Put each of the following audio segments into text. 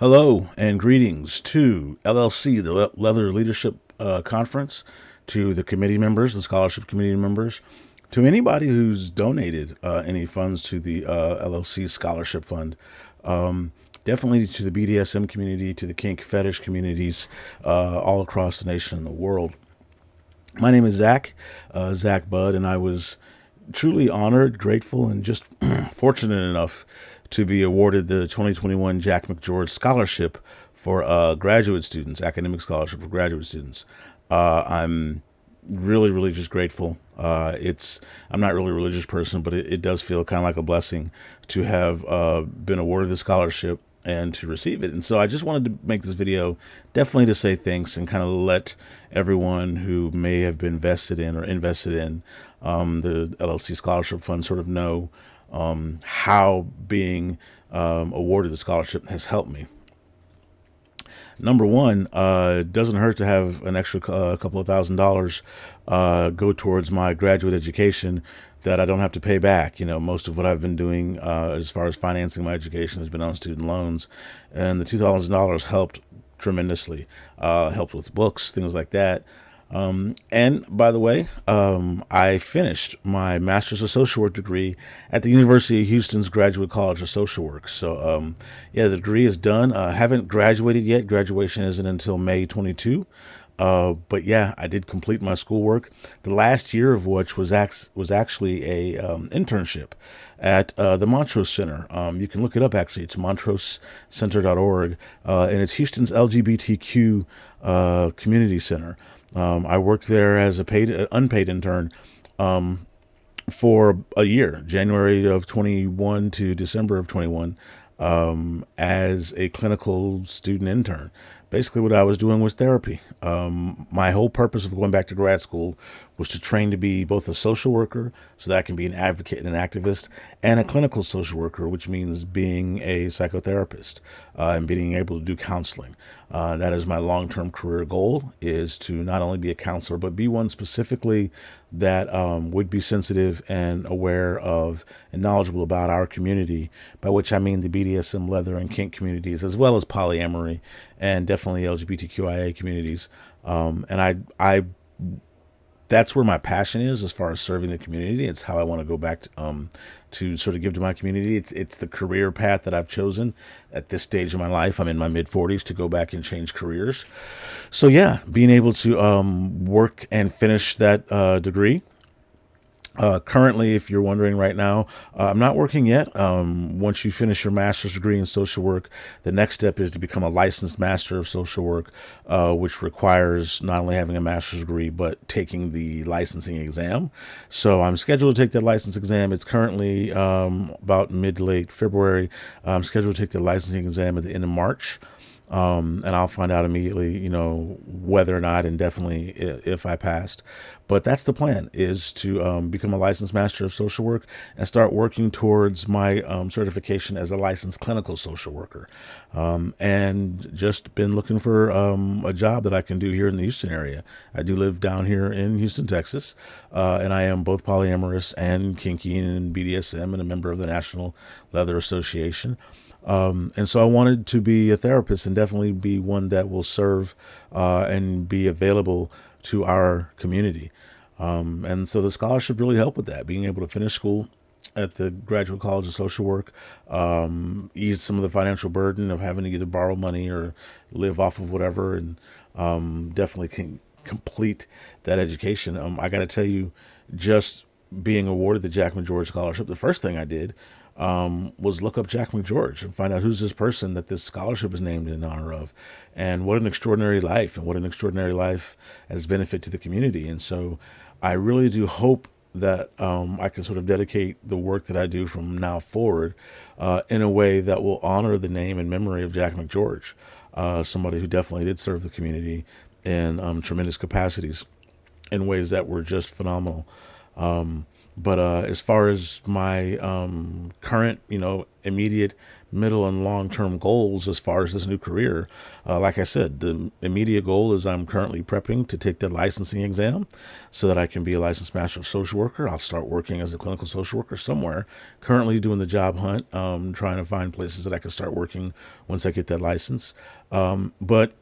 Hello and greetings to LLC, the Leather Leadership Conference, to the committee members, the scholarship committee members, to anybody who's donated any funds to the LLC Scholarship Fund. Definitely to the BDSM community, to the kink fetish communities all across the nation and the world. My name is Zach, Zach Budd, and I was truly honored, grateful, and just fortunate enough to be awarded the 2021 Jack McGeorge Scholarship for graduate students, academic scholarship for graduate students. I'm really, really just grateful. I'm not really a religious person, but it does feel kind of like a blessing to have been awarded the scholarship and to receive it. And so I just wanted to make this video definitely to say thanks and kind of let everyone who may have been vested in or invested in the LLC Scholarship Fund sort of know how being awarded the scholarship has helped me. Number one, it doesn't hurt to have an extra couple of $1,000s go towards my graduate education that I don't have to pay back. You know, most of what I've been doing as far as financing my education has been on student loans, and the $2,000 helped tremendously. Helped with books, things like that. And by the way, I finished my master's of social work degree at the University of Houston's Graduate College of Social Work. So, yeah, the degree is done. I haven't graduated yet. Graduation isn't until May 22. But yeah, I did complete my schoolwork. The last year of which was actually a internship at the Montrose Center. You can look it up. Actually, it's montrosecenter.org, and it's Houston's LGBTQ community center. I worked there as a unpaid intern for a year, January of 21 to December of 21, as a clinical student intern. Basically, what I was doing was therapy. My whole purpose of going back to grad school was to train to be both a social worker, so that I can be an advocate and an activist, and a clinical social worker, which means being a psychotherapist and being able to do counseling. That is my long-term career goal, is to not only be a counselor, but be one specifically that would be sensitive and aware of and knowledgeable about our community, by which I mean the BDSM, leather, and kink communities, as well as polyamory and definitely LGBTQIA communities. And I that's where my passion is as far as serving the community. It's how I want to go back to sort of give to my community. It's the career path that I've chosen at this stage of my life. I'm in my mid 40s to go back and change careers. So yeah, being able to work and finish that degree. Currently, if you're wondering right now, I'm not working yet. Once you finish your master's degree in social work, the next step is to become a licensed master of social work, which requires not only having a master's degree, but taking the licensing exam. So I'm scheduled to take that license exam. It's currently about mid to late February. I'm scheduled to take the licensing exam at the end of March. And I'll find out immediately, whether or not, and definitely if I passed. But that's the plan, is to become a licensed master of social work and start working towards my certification as a licensed clinical social worker. And just been looking for a job that I can do here in the Houston area. I do live down here in Houston, Texas, and I am both polyamorous and kinky and BDSM and a member of the National Leather Association. And so I wanted to be a therapist and definitely be one that will serve and be available to our community. And so the scholarship really helped with that, being able to finish school at the Graduate College of Social Work, ease some of the financial burden of having to either borrow money or live off of whatever, and definitely can complete that education. I got to tell you, just being awarded the Jack McGeorge Scholarship, the first thing I did was look up Jack McGeorge and find out who's this person that this scholarship is named in honor of, and what an extraordinary life, and what an extraordinary life as benefit to the community. And so I really do hope that I can sort of dedicate the work that I do from now forward in a way that will honor the name and memory of Jack McGeorge, somebody who definitely did serve the community in tremendous capacities in ways that were just phenomenal. But as far as my current, immediate, middle, and long term goals as far as this new career, like I said, the immediate goal is I'm currently prepping to take the licensing exam so that I can be a licensed master of social worker. I'll start working as a clinical social worker somewhere. Currently doing the job hunt, trying to find places that I can start working once I get that license. But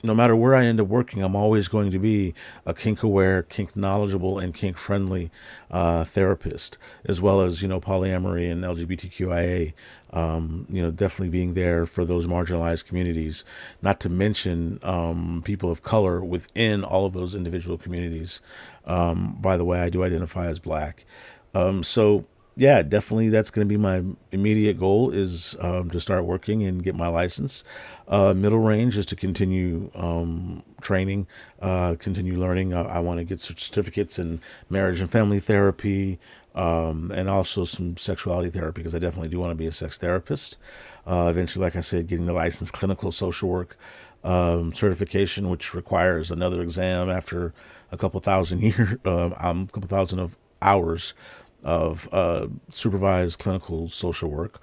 no matter where I end up working, I'm always going to be a kink aware, kink knowledgeable, and kink friendly therapist, as well as, polyamory and LGBTQIA. Definitely being there for those marginalized communities, not to mention people of color within all of those individual communities. By the way, I do identify as black. So yeah, definitely that's going to be my immediate goal is to start working and get my license. Middle range is to continue training, continue learning. I want to get certificates in marriage and family therapy, and also some sexuality therapy because I definitely do want to be a sex therapist. Eventually, like I said, getting the licensed clinical social work certification, which requires another exam after a couple thousand a couple thousand of hours of supervised clinical social work.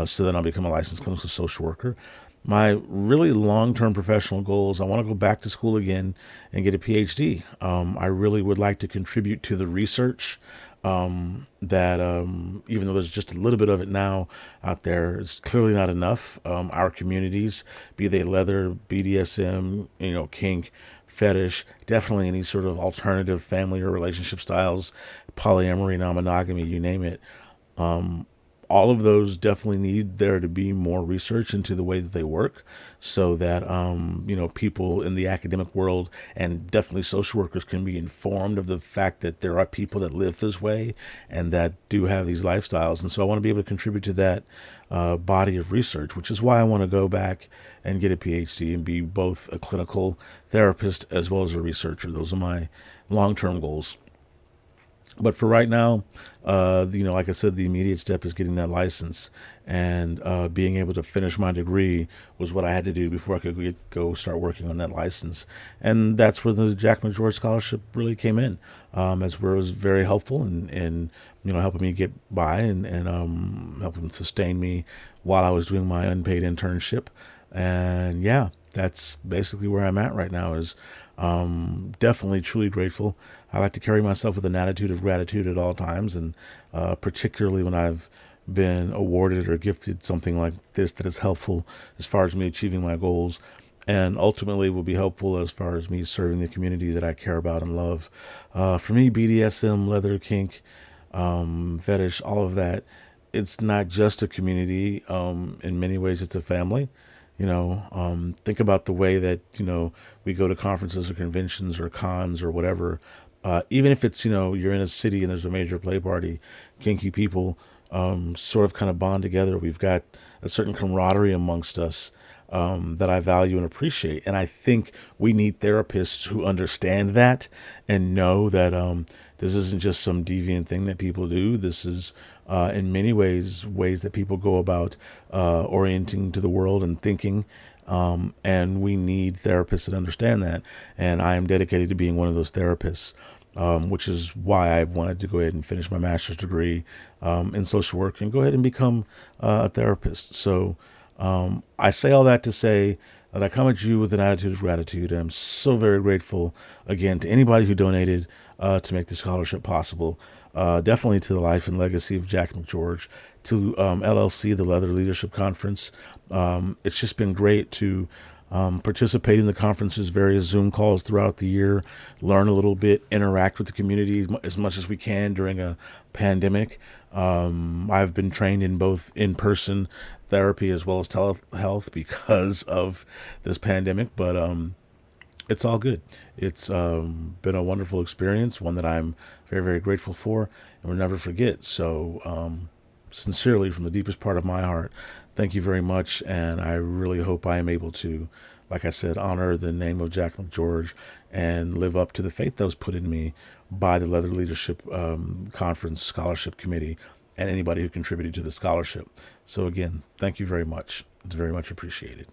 So then I'll become a licensed clinical social worker. My really long term professional goals, I want to go back to school again and get a PhD. I really would like to contribute to the research that, even though there's just a little bit of it now out there, it's clearly not enough. Our communities, be they leather, BDSM, kink, fetish, definitely any sort of alternative family or relationship styles, polyamory, non-monogamy, you name it. All of those definitely need there to be more research into the way that they work so that people in the academic world and definitely social workers can be informed of the fact that there are people that live this way and that do have these lifestyles. And so I want to be able to contribute to that body of research, which is why I want to go back and get a PhD and be both a clinical therapist as well as a researcher. Those are my long-term goals. But for right now, like I said, the immediate step is getting that license and being able to finish my degree was what I had to do before I could go start working on that license. And that's where the Jack McGeorge Scholarship really came in, as where it was very helpful and helping me get by and helping sustain me while I was doing my unpaid internship. And yeah, that's basically where I'm at right now is definitely truly grateful. I like to carry myself with an attitude of gratitude at all times, and particularly when I've been awarded or gifted something like this that is helpful as far as me achieving my goals and ultimately will be helpful as far as me serving the community that I care about and love. For me, BDSM, leather, kink, fetish, all of that, it's not just a community. In many ways, it's a family. Think about the way that, we go to conferences or conventions or cons or whatever. Even if it's, you're in a city and there's a major play party, kinky people sort of kind of bond together. We've got a certain camaraderie amongst us that I value and appreciate. And I think we need therapists who understand that and know that this isn't just some deviant thing that people do. This is, in many ways that people go about orienting to the world and thinking. And we need therapists that understand that. And I am dedicated to being one of those therapists. Which is why I wanted to go ahead and finish my master's degree in social work and go ahead and become a therapist. So I say all that to say that I come at you with an attitude of gratitude. I'm so very grateful, again, to anybody who donated to make the scholarship possible. Definitely to the life and legacy of Jack McGeorge, to LLC, the Leather Leadership Conference. It's just been great to participate in the conference's various Zoom calls throughout the year, learn a little bit, interact with the community as much as we can during a pandemic. I've been trained in both in-person therapy as well as telehealth because of this pandemic, but it's all good. It's been a wonderful experience, one that I'm very, very grateful for and will never forget. So sincerely, from the deepest part of my heart, thank you very much. And I really hope I am able to, like I said, honor the name of Jack McGeorge and live up to the faith that was put in me by the Leather Leadership Conference Scholarship Committee and anybody who contributed to the scholarship. So again, thank you very much. It's very much appreciated.